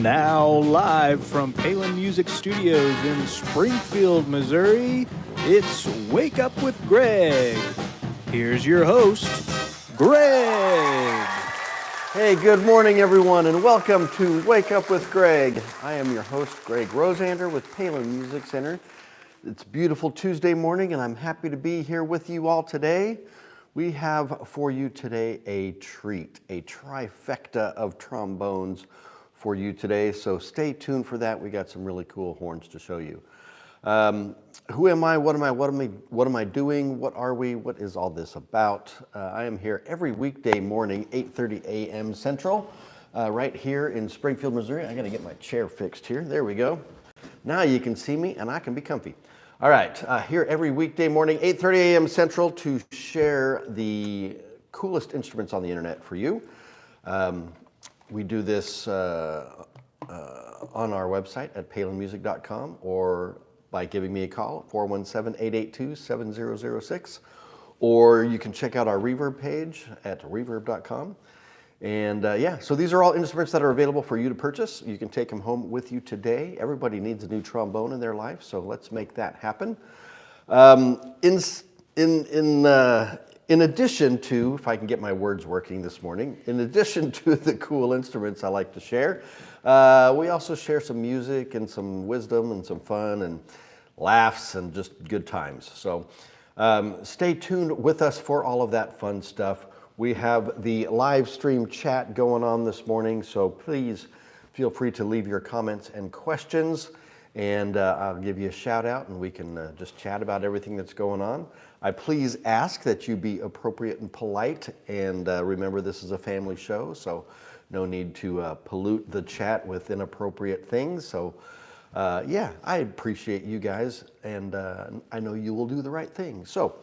Now live from Palin Music Studios in Springfield, Missouri, it's Wake Up with Greg. Here's your host, Greg. Hey, good morning everyone, and welcome to Wake Up with Greg. I am your host, Greg Rosander with Palin Music Center. It's a beautiful Tuesday morning, and I'm happy to be here with you all today. We have for you today a treat, a trifecta of trombones for you today, so stay tuned for that. We got some really cool horns to show you. Who am I? What am I doing? What are we? What is all this about? I am here every weekday morning, 8:30 a.m. Central, right here in Springfield, Missouri. I got to get my chair fixed here. There we go. Now you can see me, and I can be comfy. All right, here every weekday morning, 8:30 a.m. Central, to share the coolest instruments on the internet for you. We do this on our website at palinmusic.com or by giving me a call, 417-882-7006. Or you can check out our Reverb page at reverb.com. And so these are all instruments that are available for you to purchase. You can take them home with you today. Everybody needs a new trombone in their life, so let's make that happen. In addition to, if I can get my words working this morning, in addition to the cool instruments I like to share, we also share some music and some wisdom and some fun and laughs and just good times. So stay tuned with us for all of that fun stuff. We have the live stream chat going on this morning, so please feel free to leave your comments and questions, and I'll give you a shout out and we can just chat about everything that's going on. I please ask that you be appropriate and polite, and remember this is a family show, so no need to pollute the chat with inappropriate things. So I appreciate you guys, and I know you will do the right thing. So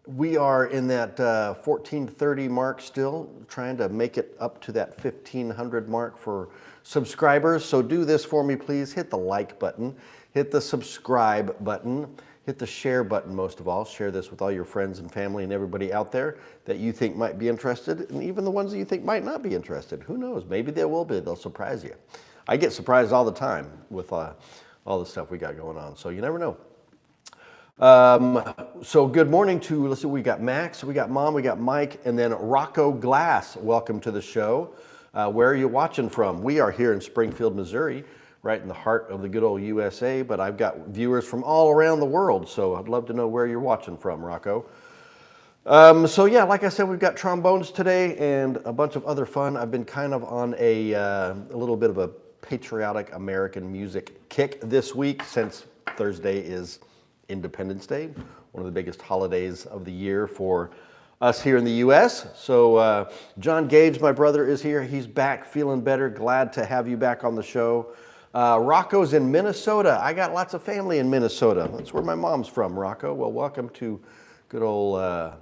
we are in that 1430 mark still, trying to make it up to that 1500 mark for subscribers. So do this for me, please. Hit the like button, hit the subscribe button, hit the share button most of all. Share this with all your friends and family and everybody out there that you think might be interested, and even the ones that you think might not be interested. Who knows? Maybe they will be. They'll surprise you. I get surprised all the time with all the stuff we got going on, so you never know. So good morning to, let's see, we got Max, we got Mom, we got Mike, and then Rocco Glass. Welcome to the show. Where are you watching from? We are here in Springfield, Missouri, right in the heart of the good old USA, but I've got viewers from all around the world, so I'd love to know where you're watching from, Rocco. Like I said, we've got trombones today and a bunch of other fun. I've been kind of on a little bit of a patriotic American music kick this week, since Thursday is Independence Day, one of the biggest holidays of the year for us here in the U.S. So John Gage, my brother, is here. He's back, feeling better. Glad to have you back on the show. Rocco's in Minnesota. I got lots of family in Minnesota. That's where my mom's from, Rocco. Well, welcome to good old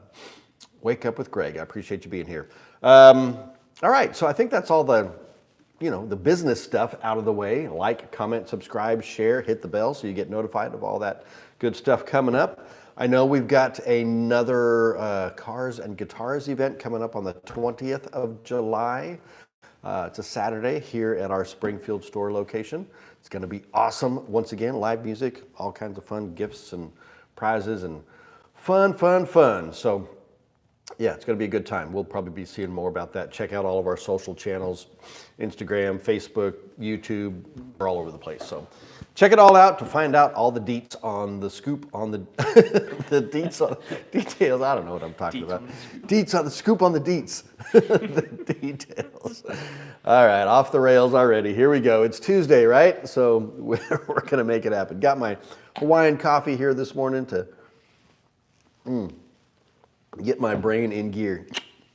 Wake Up with Greg. I appreciate you being here. All right, so I think that's all the business stuff out of the way. Like, comment, subscribe, share, hit the bell so you get notified of all that good stuff coming up. I know we've got another Cars and Guitars event coming up on the 20th of July. It's a Saturday here at our Springfield store location. It's going to be awesome. Once again, live music, all kinds of fun gifts and prizes and fun. So yeah, it's going to be a good time. We'll probably be seeing more about that. Check out all of our social channels, Instagram, Facebook, YouTube. We're all over the place. So check it all out to find out all the deets on the scoop on the the deets on details. I don't know what I'm talking about. Deets on the scoop on the deets. The details. All right, off the rails already. Here we go. It's Tuesday, right? So we're going to make it happen. Got my Hawaiian coffee here this morning to get my brain in gear.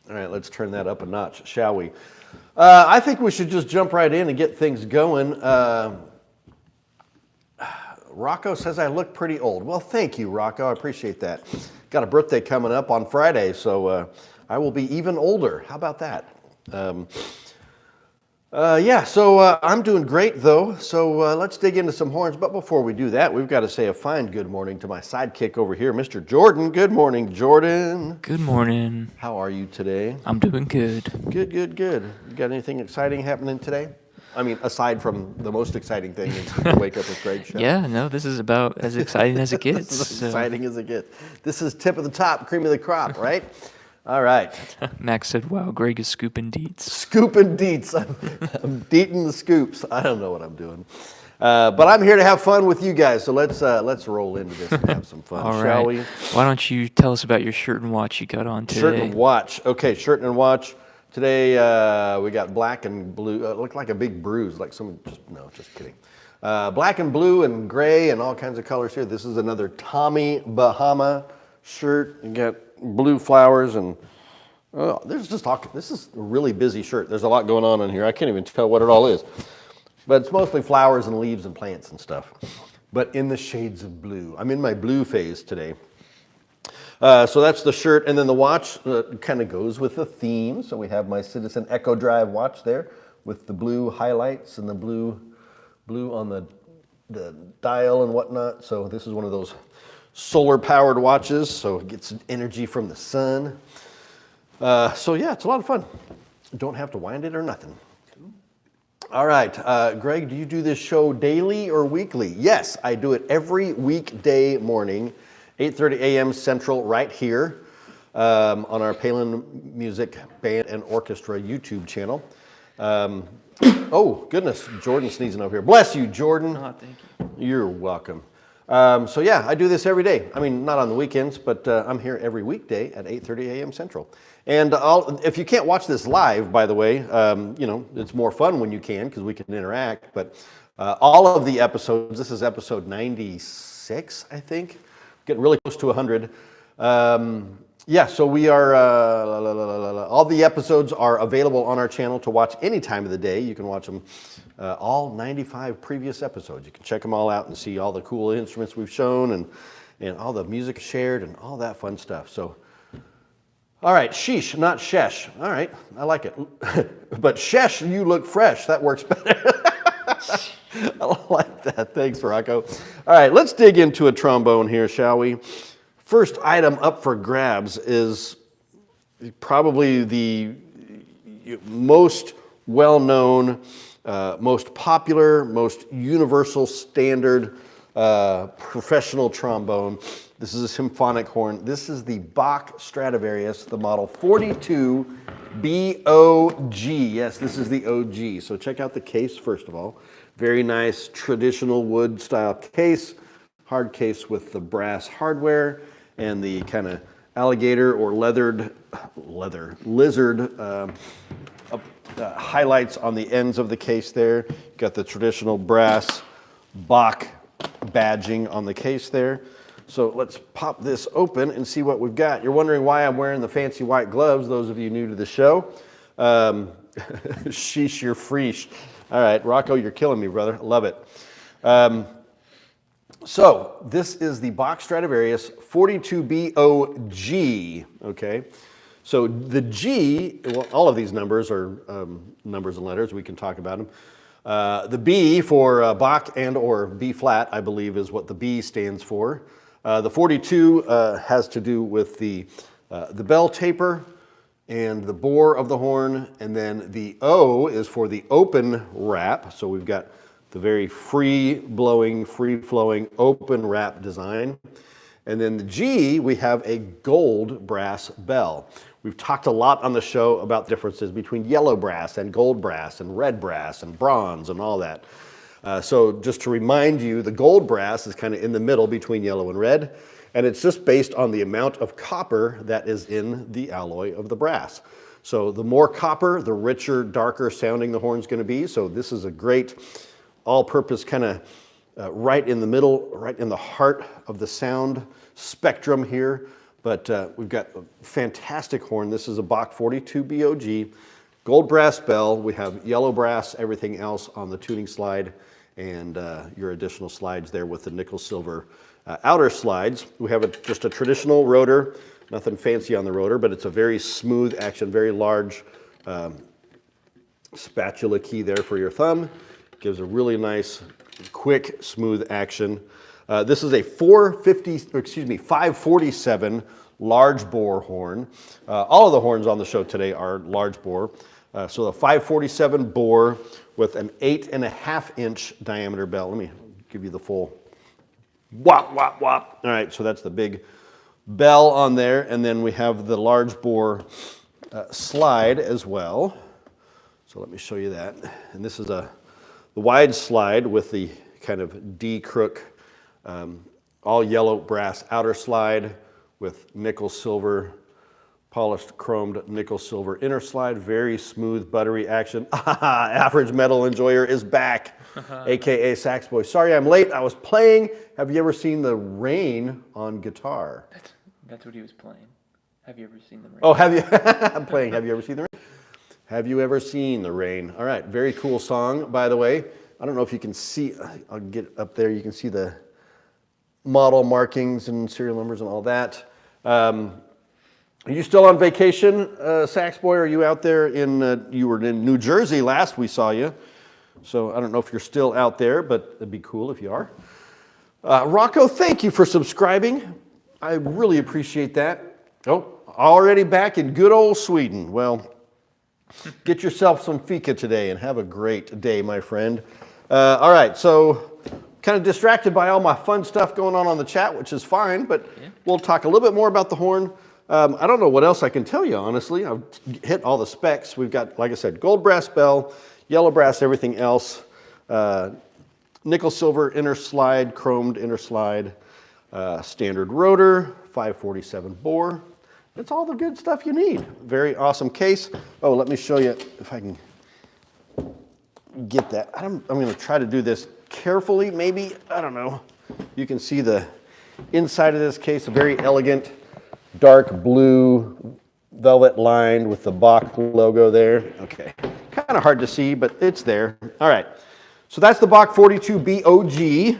All right, let's turn that up a notch, shall we? I think we should just jump right in and get things going. Rocco says I look pretty old. Well, thank you, Rocco. I appreciate that. Got a birthday coming up on Friday, so I will be even older. How about that? I'm doing great though. So let's dig into some horns. But before we do that, we've got to say a fine good morning to my sidekick over here, Mr. Jordan. Good morning, Jordan. Good morning. How are you today? I'm doing good. Good. You got anything exciting happening today? I mean, aside from the most exciting thing is the Wake Up with Greg show. Yeah, no, this is about as exciting as it gets. This is as exciting as it gets. This is tip of the top, cream of the crop, right? All right. Max said, wow, Greg is scooping deets. Scooping deets. I'm deeting the scoops. I don't know what I'm doing. But I'm here to have fun with you guys. So let's roll into this and have some fun, All shall right. we? Why don't you tell us about your shirt and watch you got on today? Shirt and watch. Okay, shirt and watch. Today we got black and blue. It looked like a big bruise, like someone just kidding. Black and blue and gray and all kinds of colors here. This is another Tommy Bahama shirt. You got blue flowers and this is a really busy shirt. There's a lot going on in here. I can't even tell what it all is. But it's mostly flowers and leaves and plants and stuff. But in the shades of blue. I'm in my blue phase today. So that's the shirt, and then the watch kind of goes with the theme. So we have my Citizen Echo Drive watch there with the blue highlights and the blue on the dial and whatnot. So this is one of those solar-powered watches, so it gets energy from the sun. So yeah, it's a lot of fun. Don't have to wind it or nothing. All right, Greg, do you do this show daily or weekly? Yes, I do it every weekday morning. 8:30 a.m. Central right here on our Palin Music Band and Orchestra YouTube channel. Oh, goodness, Jordan sneezing over here. Bless you, Jordan. Oh, thank you. You're welcome. So yeah, I do this every day. I mean, not on the weekends, but I'm here every weekday at 8:30 a.m. Central. And if you can't watch this live, by the way, it's more fun when you can because we can interact. But all of the episodes, this is episode 96, I think. Getting really close to 100. So we are, all the episodes are available on our channel to watch any time of the day. You can watch them, all 95 previous episodes. You can check them all out and see all the cool instruments we've shown and all the music shared and all that fun stuff. So, all right, sheesh, not shesh. All right, I like it. But shesh, you look fresh. That works better. I like that. Thanks, Rocco. All right, let's dig into a trombone here, shall we? First item up for grabs is probably the most well-known, most popular, most universal standard professional trombone. This is a symphonic horn. This is the Bach Stradivarius, the model 42 BOG. Yes, this is the OG. So check out the case first of all. Very nice traditional wood style case, hard case with the brass hardware and the kind of alligator or lizard highlights on the ends of the case there. Got the traditional brass Bach badging on the case there. So let's pop this open and see what we've got. You're wondering why I'm wearing the fancy white gloves, those of you new to the show. Sheesh, you're freesh. All right, Rocco, you're killing me, brother. Love it. So this is the Bach Stradivarius 42BOG, okay? So the G, well, all of these numbers are numbers and letters. We can talk about them. The B for Bach and or B flat, I believe, is what the B stands for. The 42 has to do with the bell taper and the bore of the horn, and then the O is for the open wrap. So we've got the very free-blowing, free-flowing open wrap design. And then the G, we have a gold brass bell. We've talked a lot on the show about differences between yellow brass and gold brass and red brass and bronze and all that. So just to remind you, the gold brass is kind of in the middle between yellow and red. And it's just based on the amount of copper that is in the alloy of the brass. So the more copper, the richer, darker sounding the horn's going to be. So this is a great all-purpose kind of right in the middle, right in the heart of the sound spectrum here. But we've got a fantastic horn. This is a Bach 42 BOG, gold brass bell. We have yellow brass, everything else on the tuning slide, and your additional slides there with the nickel silver outer slides. We have just a traditional rotor, nothing fancy on the rotor, but it's a very smooth action, very large spatula key there for your thumb. Gives a really nice, quick, smooth action. This is a 547 large bore horn. All of the horns on the show today are large bore. So the 547 bore with an 8.5-inch diameter bell. Let me give you the full whop, whop, whop. All right, so that's the big bell on there. And then we have the large bore slide as well. So let me show you that. And this is the wide slide with the kind of D-crook, all yellow brass outer slide with nickel silver, polished chromed nickel silver inner slide. Very smooth, buttery action. Average Metal Enjoyer is back, AKA Sax Boy. Sorry I'm late, I was playing. Have you ever seen the rain on guitar? That's what he was playing. Have you ever seen the rain? Oh, have you? I'm playing. Have you ever seen the rain? Have you ever seen the rain? All right, very cool song, by the way. I don't know if you can see, I'll get up there, you can see the model markings and serial numbers and all that. Are you still on vacation, Sax Boy? Are you out there you were in New Jersey last we saw you. So I don't know if you're still out there, but it'd be cool if you are. Rocco, thank you for subscribing. I really appreciate that. Oh, already back in good old Sweden. Well, get yourself some fika today and have a great day, my friend. All right, so kind of distracted by all my fun stuff going on the chat, which is fine, but we'll talk a little bit more about the horn. I don't know what else I can tell you, honestly. I've hit all the specs. We've got, like I said, gold brass bell, yellow brass, everything else. Nickel silver inner slide, chromed inner slide, standard rotor, 547 bore. It's all the good stuff you need. Very awesome case. Oh, let me show you if I can get that. I'm going to try to do this carefully, maybe. I don't know. You can see the inside of this case, a very elegant dark blue velvet lined with the Bach logo there. Okay, kind of hard to see, but it's there. All right, so that's the Bach 42 BOG,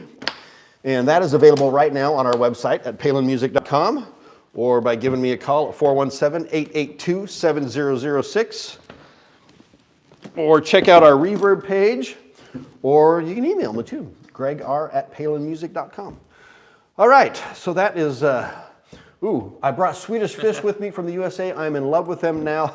and that is available right now on our website at palinmusic.com or by giving me a call at 417-882-7006, or check out our Reverb page, or you can email me too, gregr@palinmusic.com. All right, so that is, I brought Swedish Fish with me from the USA. I'm in love with them now.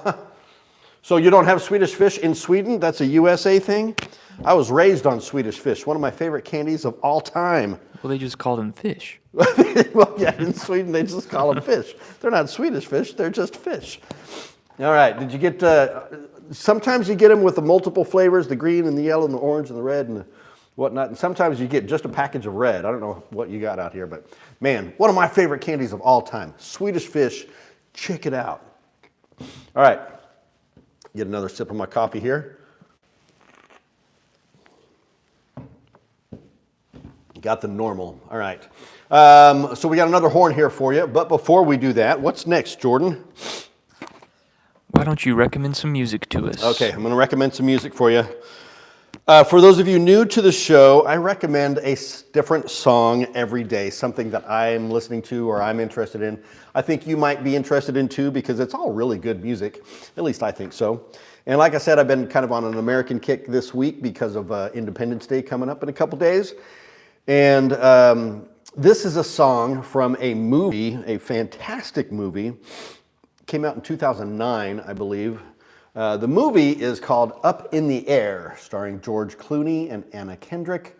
So you don't have Swedish Fish in Sweden? That's a USA thing? I was raised on Swedish Fish, one of my favorite candies of all time. Well, they just call them fish. Well, yeah, in Sweden they just call them fish. They're not Swedish fish, they're just fish. All right, did you get, sometimes you get them with the multiple flavors, the green and the yellow and the orange and the red and the whatnot, and sometimes you get just a package of red. I don't know what you got out here, but man, one of my favorite candies of all time, Swedish Fish. Check it out. All right, get another sip of my coffee here. Got the normal. All right, so we got another horn here for you, but before we do that, what's next, Jordan? Why don't you recommend some music to us? Okay, I'm going to recommend some music for you. For those of you new to the show, I recommend a different song every day, something that I'm listening to or I'm interested in. I think you might be interested in too, because it's all really good music. At least I think so. And like I said, I've been kind of on an American kick this week because of Independence Day coming up in a couple days. And this is a song from a movie, a fantastic movie. Came out in 2009, I believe. The movie is called Up in the Air, starring George Clooney and Anna Kendrick.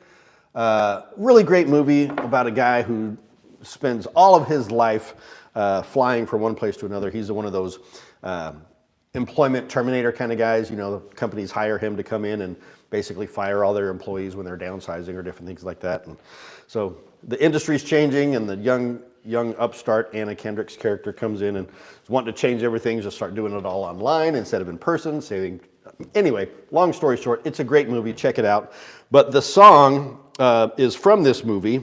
Really great movie about a guy who spends all of his life flying from one place to another. He's one of those employment terminator kind of guys. You know, the companies hire him to come in and basically fire all their employees when they're downsizing or different things like that. And so the industry's changing, and the young upstart Anna Kendrick's character comes in and is wanting to change everything, just start doing it all online instead of in person. Anyway, long story short, it's a great movie. Check it out. But the song is from this movie,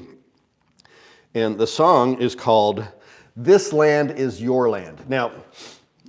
and the song is called "This Land Is Your Land." Now,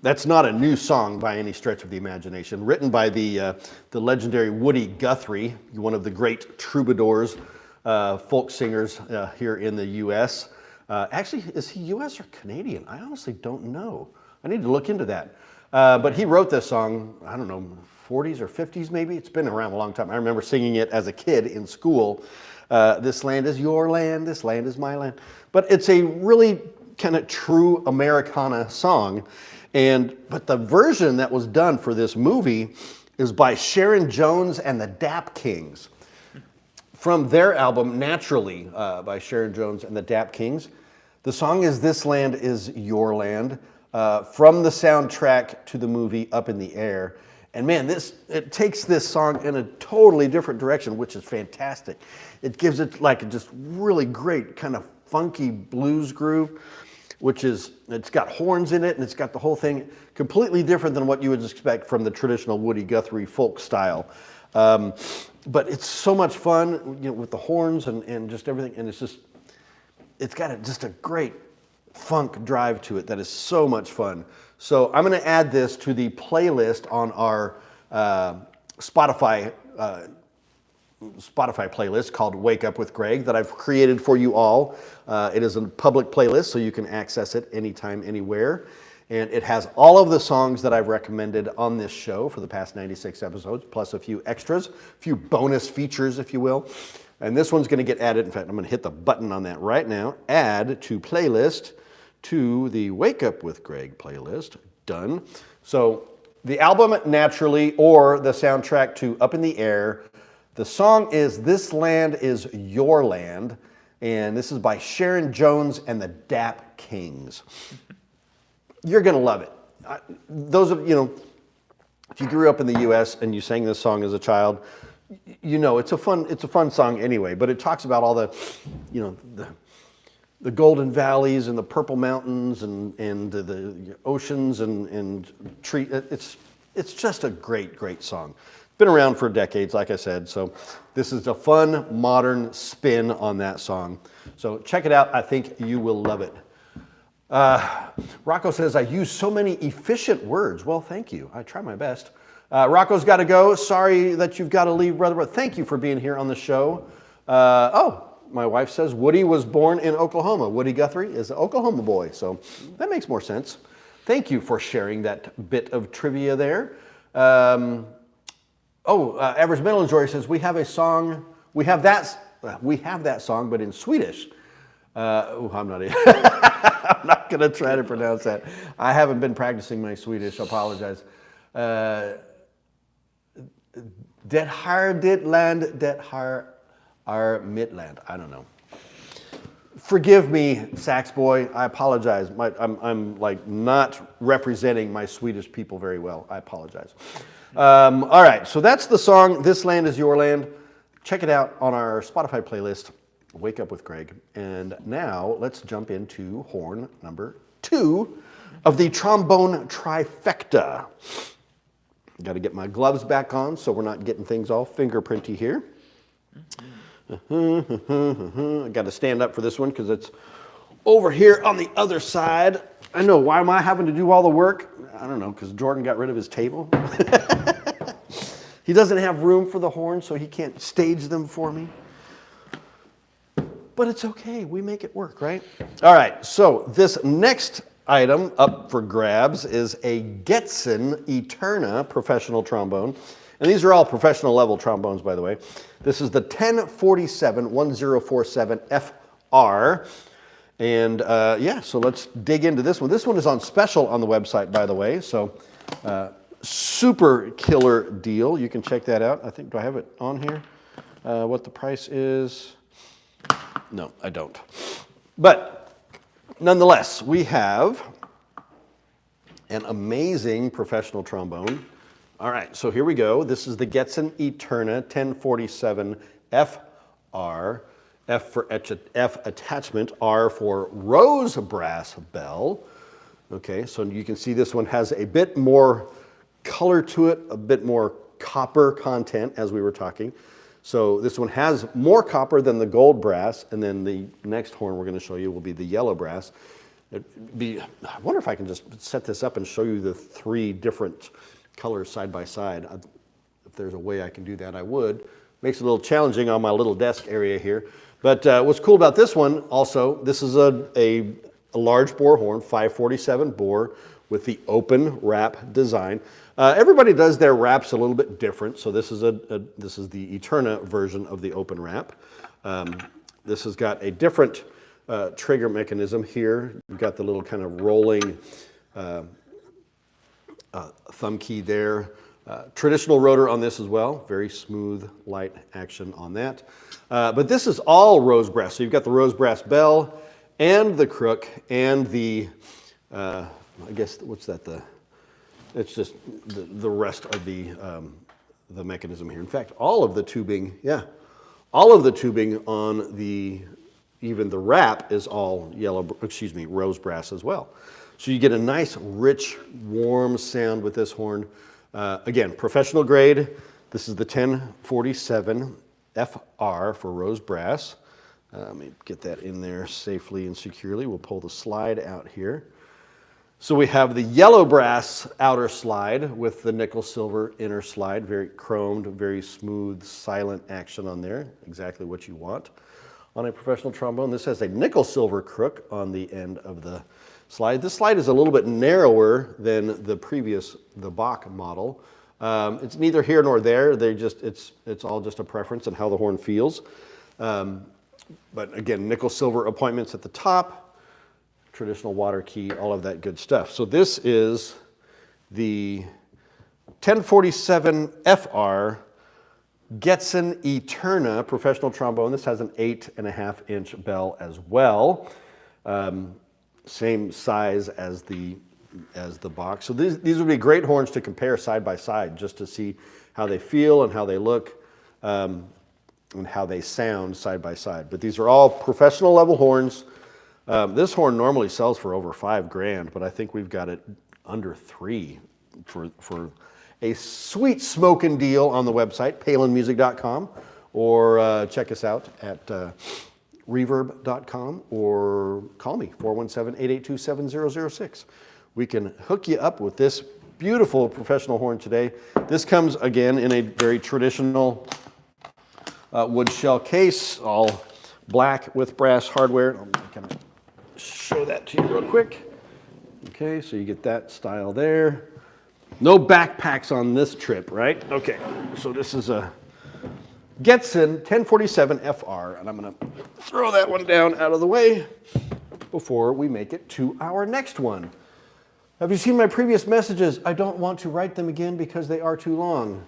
that's not a new song by any stretch of the imagination. Written by the legendary Woody Guthrie, one of the great troubadours, folk singers here in the U.S. Actually, is he U.S. or Canadian? I honestly don't know. I need to look into that. But he wrote this song, I don't know, 40s or 50s maybe. It's been around a long time. I remember singing it as a kid in school. This land is your land, this land is my land. But it's a really kind of true Americana song. But the version that was done for this movie is by Sharon Jones and the Dap Kings. From their album, Naturally, by Sharon Jones and the Dap Kings. The song is This Land Is Your Land, from the soundtrack to the movie Up in the Air. And man, it takes this song in a totally different direction, which is fantastic. It gives it like a just really great kind of funky blues groove, it's got horns in it, and it's got the whole thing completely different than what you would expect from the traditional Woody Guthrie folk style. But it's so much fun, with the horns and just everything, and it's got just a great funk drive to it that is so much fun. So I'm going to add this to the playlist on our Spotify playlist called Wake Up with Greg that I've created for you all. It is a public playlist, so you can access it anytime, anywhere. And it has all of the songs that I've recommended on this show for the past 96 episodes, plus a few extras, a few bonus features, if you will. And this one's going to get added. In fact, I'm going to hit the button on that right now. Add to playlist to the Wake Up with Greg playlist. Done. So the album Naturally, or the soundtrack to Up in the Air. The song is This Land Is Your Land. And this is by Sharon Jones and the Dap Kings. You're going to love it. Those of, if you grew up in the U.S. and you sang this song as a child, it's a fun song anyway, but it talks about all the, the Golden Valleys and the Purple Mountains and the oceans and tree. It's just a great, great song. It's been around for decades, like I said. So this is a fun, modern spin on that song. So check it out. I think you will love it. Rocco says, I use so many efficient words. Well, thank you. I try my best. Rocco's got to go. Sorry that you've got to leave, brother, but thank you for being here on the show. My wife says Woody was born in Oklahoma. Woody Guthrie is an Oklahoma boy, so that makes more sense. Thank you for sharing that bit of trivia there. Average Mental Enjoyer says, we have that song, but in Swedish. I'm not going to try to pronounce that. I haven't been practicing my Swedish. I apologize. Det har ditt land, det har our midland. I don't know. Forgive me, Sax boy. I apologize. I'm like not representing my Swedish people very well. I apologize. All right, so that's the song, This Land Is Your Land. Check it out on our Spotify playlist, Wake Up with Greg. And now let's jump into horn number 2 of the trombone trifecta. Got to get my gloves back on so we're not getting things all fingerprinty here. I got to stand up for this one because it's over here on the other side. I know, why am I having to do all the work? I don't know, because Jordan got rid of his table. He doesn't have room for the horns, so he can't stage them for me. But it's okay, we make it work, right? All right, so this next item up for grabs is a Getzen Eterna professional trombone. And these are all professional level trombones, by the way. This is the 1047 FR. And so let's dig into this one. This one is on special on the website, by the way. So super killer deal. You can check that out. I think, do I have it on here? What the price is? No, I don't. But nonetheless, we have an amazing professional trombone. All right, so here we go. This is the Getzen Eterna 1047 FR. F for F attachment, R for rose brass bell. Okay, so you can see this one has a bit more color to it, a bit more copper content, as we were talking. So this one has more copper than the gold brass, and then the next horn we're going to show you will be the yellow brass. I wonder if I can just set this up and show you the 3 different colors side by side. If there's a way I can do that, I would. Makes it a little challenging on my little desk area here. But what's cool about this one also, this is a large bore horn, 547 bore with the open wrap design. Everybody does their wraps a little bit different. So this is this is the Eterna version of the open wrap. This has got a different trigger mechanism here. You've got the little kind of rolling thumb key there. Traditional rotor on this as well. Very smooth, light action on that. But this is all rose brass. So you've got the rose brass bell and the crook and the, I guess, what's that? It's just the rest of the mechanism here. In fact, all of the tubing, all of the tubing on even the wrap is all rose brass as well. So you get a nice, rich, warm sound with this horn. Again, professional grade. This is the 1047 FR for rose brass. Let me get that in there safely and securely. We'll pull the slide out here. So we have the yellow brass outer slide with the nickel silver inner slide, very chromed, very smooth, silent action on there, exactly what you want on a professional trombone. This has a nickel silver crook on the end of the slide. This slide is a little bit narrower than the Bach model. It's neither here nor there. It's all just a preference and how the horn feels. But again, nickel silver appointments at the top, traditional water key, all of that good stuff. So this is the 1047 FR Getzen Eterna professional trombone. This has an 8.5-inch bell as well. Same size as the Bach. So these would be great horns to compare side by side, just to see how they feel and how they look and how they sound side by side. But these are all professional level horns. This horn normally sells for over $5,000, but I think we've got it under $3 for a sweet smoking deal on the website, palinmusic.com, or check us out at reverb.com, or call me, 417-882-7006. We can hook you up with this beautiful professional horn today. This comes, again, in a very traditional wood shell case, all black with brass hardware. I'm going to show that to you real quick. Okay, so you get that style there. No backpacks on this trip, right? Okay, so this is a Getzen 1047 FR, and I'm going to throw that one down out of the way before we make it to our next one. Have you seen my previous messages? I don't want to write them again because they are too long.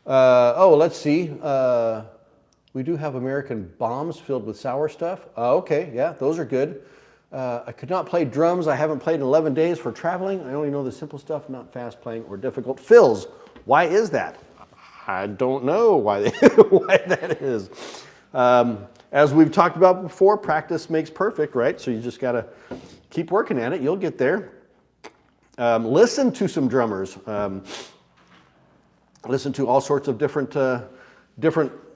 Let's see. We do have American bombs filled with sour stuff. Okay, yeah, those are good. I could not play drums. I haven't played in 11 days for traveling. I only know the simple stuff, not fast playing or difficult fills. Why is that? I don't know why that is. As we've talked about before, practice makes perfect, right? So you just got to keep working at it. You'll get there. Listen to some drummers. Listen to all sorts of different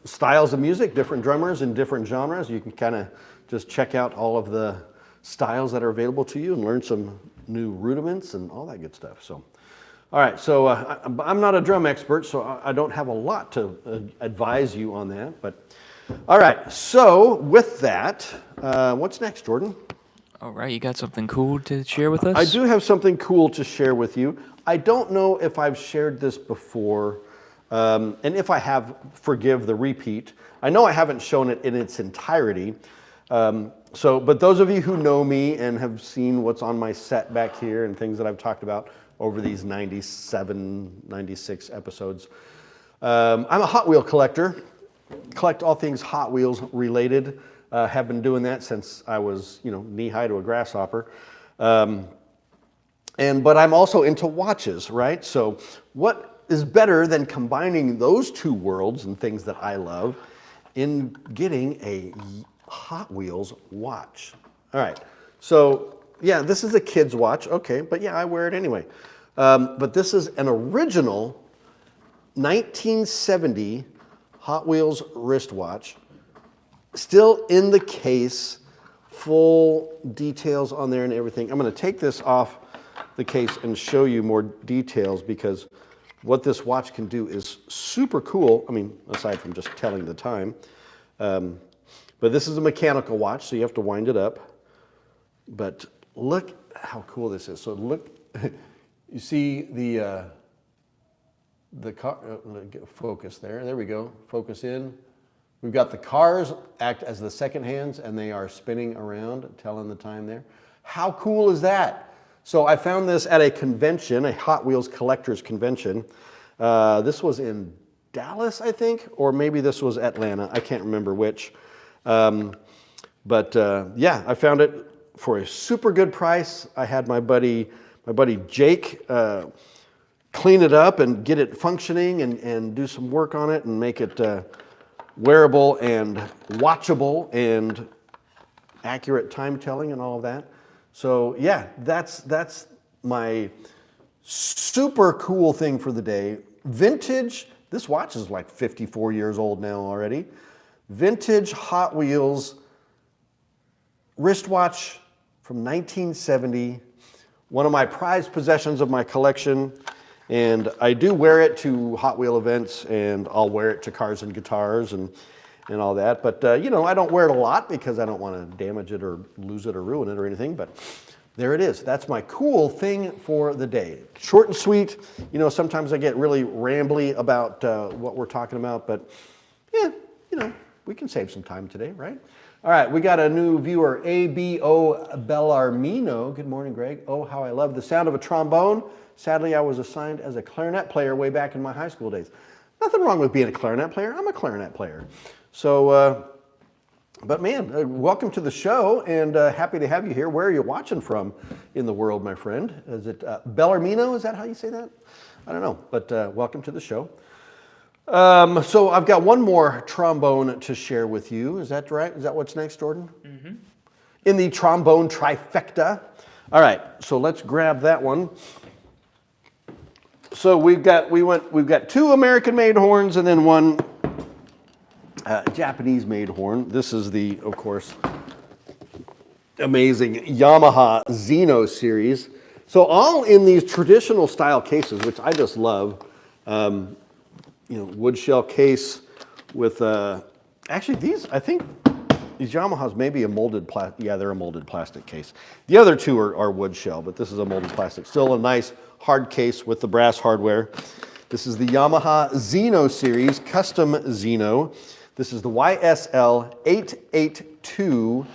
styles of music, different drummers in different genres. You can kind of just check out all of the styles that are available to you and learn some new rudiments and all that good stuff. So, all right, so I'm not a drum expert, so I don't have a lot to advise you on that. But all right, so with that, what's next, Jordan? All right, you got something cool to share with us? I do have something cool to share with you. I don't know if I've shared this before, and if I have, forgive the repeat. I know I haven't shown it in its entirety. But those of you who know me and have seen what's on my set back here and things that I've talked about over these 97, 96 episodes, I'm a Hot Wheel collector. Collect all things Hot Wheels related. Have been doing that since I was, knee-high to a grasshopper. But I'm also into watches, right? So what is better than combining those two worlds and things that I love in getting a Hot Wheels watch? All right, so yeah, this is a kid's watch, okay, but yeah, I wear it anyway. But this is an original 1970 Hot Wheels wristwatch, still in the case, full details on there and everything. I'm going to take this off the case and show you more details, because what this watch can do is super cool. I mean, aside from just telling the time. But this is a mechanical watch, so you have to wind it up. But look how cool this is. So look, you see the the car, focus there. There we go. Focus in. We've got the cars act as the second hands, and they are spinning around, telling the time there. How cool is that? So I found this at a convention, a Hot Wheels collectors convention. This was in Dallas, I think, or maybe this was Atlanta. I can't remember which. But I found it for a super good price. I had my buddy Jake clean it up and get it functioning and do some work on it and make it wearable and watchable and accurate time telling and all of that. So yeah, that's my super cool thing for the day. Vintage, this watch is like 54 years old now already. Vintage Hot Wheels wristwatch from 1970. One of my prized possessions of my collection. And I do wear it to Hot Wheel events, and I'll wear it to Cars and Guitars and all that. But, I don't wear it a lot because I don't want to damage it or lose it or ruin it or anything. But there it is. That's my cool thing for the day. Short and sweet. Sometimes I get really rambly about what we're talking about. But, yeah, we can save some time today, right? All right, we got a new viewer, ABO Bellarmino. Good morning, Greg. Oh, how I love the sound of a trombone. Sadly, I was assigned as a clarinet player way back in my high school days. Nothing wrong with being a clarinet player. I'm a clarinet player. So, but man, welcome to the show, and happy to have you here. Where are you watching from in the world, my friend? Is it Bellarmino? Is that how you say that? I don't know, but welcome to the show. So I've got one more trombone to share with you. Is that right? Is that what's next, Jordan? Mm-hmm. In the trombone trifecta. All right, so let's grab that one. So we've got two American-made horns and then one Japanese-made horn. This is the, of course, amazing Yamaha Xeno series. So all in these traditional style cases, which I just love. Wood shell case with, actually these, I think these Yamahas may be a molded plastic. Yeah, they're a molded plastic case. The other two are wood shell, but this is a molded plastic. Still a nice hard case with the brass hardware. This is the Yamaha Xeno series, custom Xeno. This is the YSL 8820.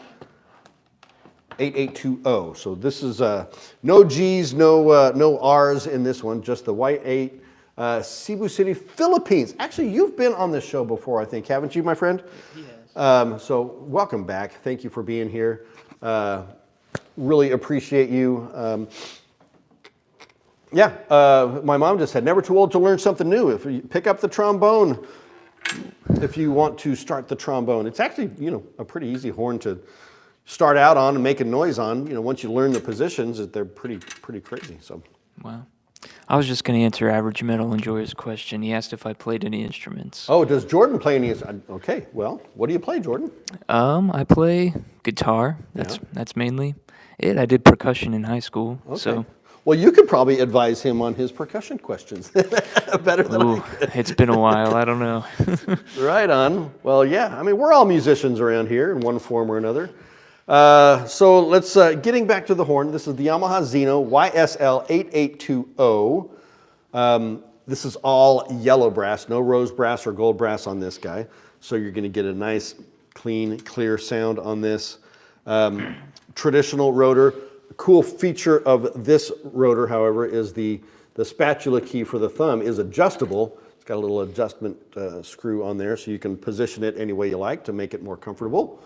So this is no G's, no R's in this one, just the Y8. Cebu City, Philippines. Actually, you've been on this show before, I think, haven't you, my friend? Yes. So welcome back. Thank you for being here. Really appreciate you. My mom just said, never too old to learn something new. If you pick up the trombone, if you want to start the trombone, it's actually, a pretty easy horn to start out on and make a noise on. Once you learn the positions, they're pretty crazy. So. Wow. I was just going to answer Average Metal Enjoyer's question. He asked if I played any instruments. Oh, does Jordan play any? Okay, well, what do you play, Jordan? I play guitar. That's mainly it. I did percussion in high school. Okay. So. Well, you could probably advise him on his percussion questions better than I could. It's been a while. I don't know. Right on. Well, yeah. I mean, we're all musicians around here in one form or another. So let's, getting back to the horn, this is the Yamaha Xeno YSL 8820. This is all yellow brass, no rose brass or gold brass on this guy. So you're going to get a nice, clean, clear sound on this. Traditional rotor. A cool feature of this rotor, however, is the spatula key for the thumb is adjustable. It's got a little adjustment screw on there, so you can position it any way you like to make it more comfortable.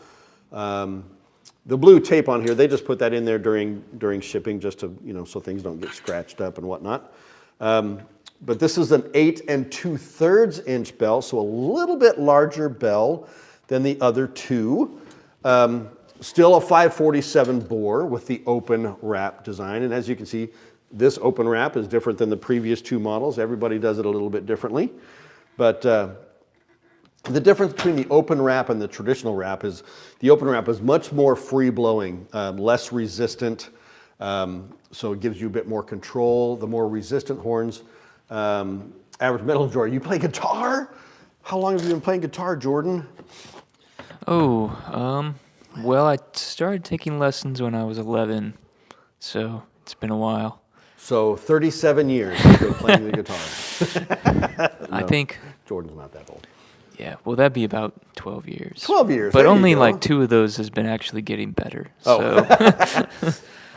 The blue tape on here, they just put that in there during shipping just to, so things don't get scratched up and whatnot. But this is an 8 2/3 inch bell, so a little bit larger bell than the other two. Still a 547 bore with the open wrap design. And as you can see, this open wrap is different than the previous two models. Everybody does it a little bit differently. But the difference between the open wrap and the traditional wrap is the open wrap is much more free-blowing, less resistant, so it gives you a bit more control. The more resistant horns, Average Metal Enjoyer. You play guitar? How long have you been playing guitar, Jordan? Well, I started taking lessons when I was 11, so it's been a while. So 37 years you've been playing the guitar. I think, Jordan's not that old. yeah, well, that'd be about 12 years. 12 years. But there you only go. like 2 of those has been actually getting better. Oh. So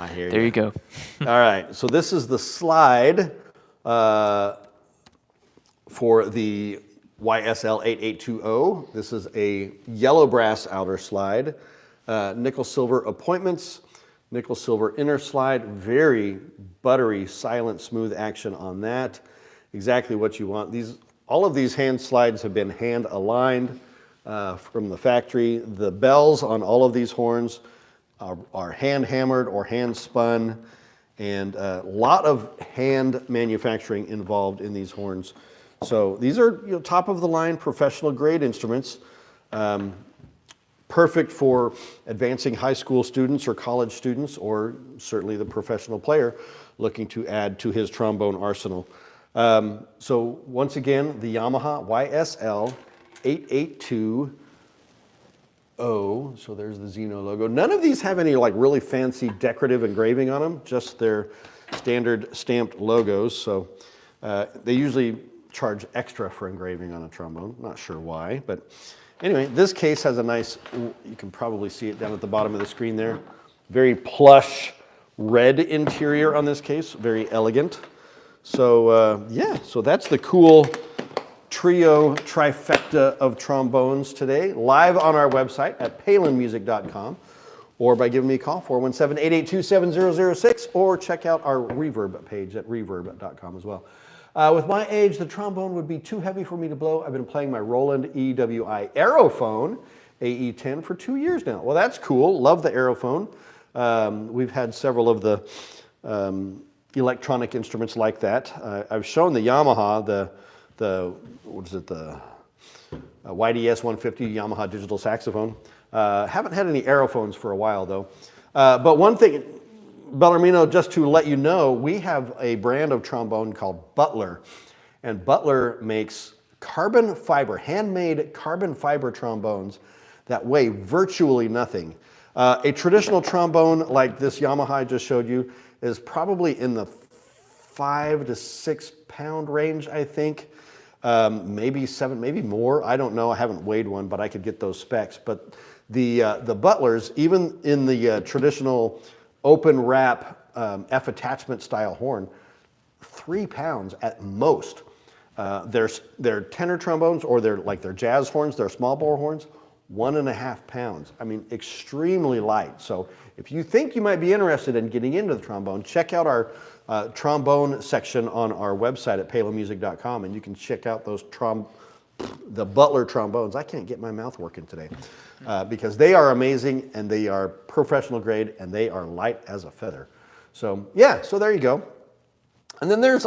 I hear there you go. All right, so this is the slide for the YSL 8820. This is a yellow brass outer slide, nickel silver appointments, nickel silver inner slide, very buttery, silent, smooth action on that. Exactly what you want. All of these hand slides have been hand aligned from the factory. The bells on all of these horns are hand hammered or hand spun, and a lot of hand manufacturing involved in these horns. So these are top of the line professional grade instruments, perfect for advancing high school students or college students, or certainly the professional player looking to add to his trombone arsenal. So once again, the Yamaha YSL 8820. So there's the Xeno logo. None of these have any like really fancy decorative engraving on them, just their standard stamped logos. So they usually charge extra for engraving on a trombone. Not sure why, but anyway, this case has a nice, you can probably see it down at the bottom of the screen there. Very plush red interior on this case, very elegant. So yeah, so that's the cool trio trifecta of trombones today, live on our website at palinmusic.com, or by giving me a call, 417-882-7006, or check out our Reverb page at reverb.com as well. With my age, the trombone would be too heavy for me to blow. I've been playing my Roland EWI Aerophone AE10 for 2 years now. Well, that's cool. Love the Aerophone. We've had several of the electronic instruments like that. I've shown the Yamaha, the YDS 150 Yamaha digital saxophone. Haven't had any Aerophones for a while though. But one thing, Bellarmino, just to let you know, we have a brand of trombone called Butler, and Butler makes carbon fiber, handmade carbon fiber trombones that weigh virtually nothing. A traditional trombone like this Yamaha I just showed you is probably in the 5 to 6 pound range, I think. Maybe 7, maybe more. I don't know. I haven't weighed one, but I could get those specs. But the Butlers, even in the traditional open wrap F attachment style horn, 3 pounds at most. Their tenor trombones or their jazz horns, their small bore horns, 1.5 pounds. I mean, extremely light. So if you think you might be interested in getting into the trombone, check out our trombone section on our website at palinmusic.com, and you can check out those the Butler trombones. I can't get my mouth working today because they are amazing, and they are professional grade, and they are light as a feather. So yeah, so there you go. And then there's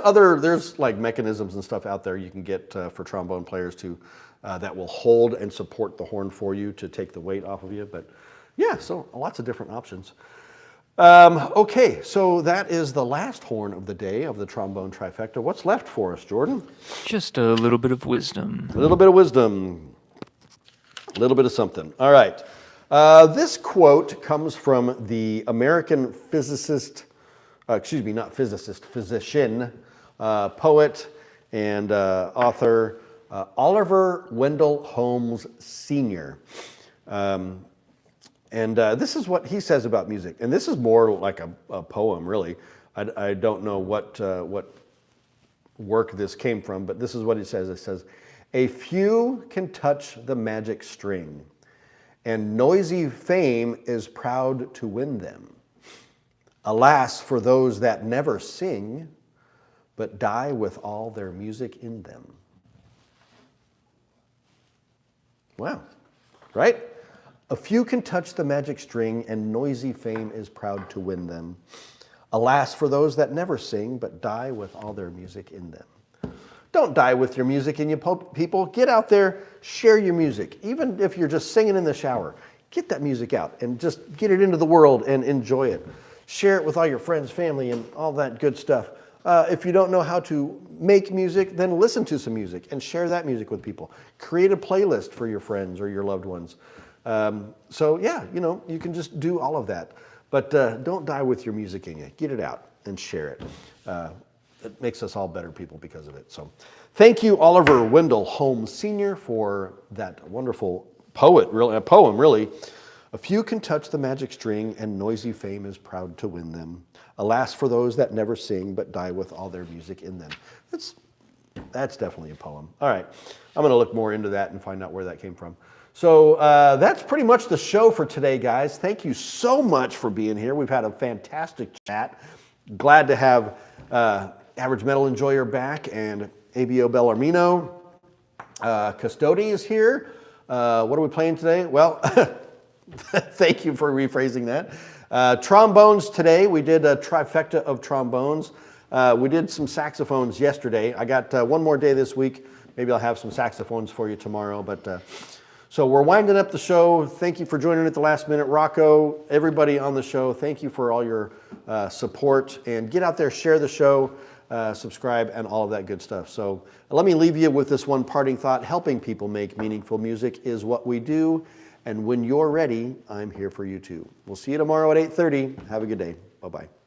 like mechanisms and stuff out there you can get for trombone players too, that will hold and support the horn for you to take the weight off of you. But yeah, so lots of different options. Okay, so that is the last horn of the day of the trombone trifecta. What's left for us, Jordan? Just a little bit of wisdom. A little bit of wisdom. A little bit of something. All right. This quote comes from the American physician, poet and author Oliver Wendell Holmes Sr. And this is what he says about music. And this is more like a poem, really. I don't know what work this came from, but this is what he says. It says, "A few can touch the magic string, and noisy fame is proud to win them. Alas, for those that never sing, but die with all their music in them." Wow, right? "A few can touch the magic string, and noisy fame is proud to win them. Alas, for those that never sing, but die with all their music in them." Don't die with your music in you, people. Get out there, share your music. Even if you're just singing in the shower, get that music out and just get it into the world and enjoy it. Share it with all your friends, family, and all that good stuff. If you don't know how to make music, then listen to some music and share that music with people. Create a playlist for your friends or your loved ones. So yeah, you can just do all of that. But don't die with your music in you. Get it out and share it. it makes us all better people because of it. So thank you, Oliver Wendell Holmes Sr., for that wonderful poem, really. A few can touch the magic string, and noisy fame is proud to win them. Alas for those that never sing, but die with all their music in them. That's definitely a poem. All right, I'm going to look more into that and find out where that came from. So that's pretty much the show for today, guys. Thank you so much for being here. We've had a fantastic chat. Glad to have Average Metal Enjoyer back and ABO Bellarmino. Custody is here. What are we playing today? Well, thank you for rephrasing that. Trombones today. We did a trifecta of trombones. We did some saxophones yesterday. I got one more day this week. Maybe I'll have some saxophones for you tomorrow. But so we're winding up the show. Thank you for joining at the last minute. Rocco, everybody on the show, thank you for all your support. And get out there, share the show, subscribe, and all of that good stuff. So let me leave you with this one parting thought. Helping people make meaningful music is what we do. And when you're ready, I'm here for you too. We'll see you tomorrow at 8:30. Have a good day. Bye-bye.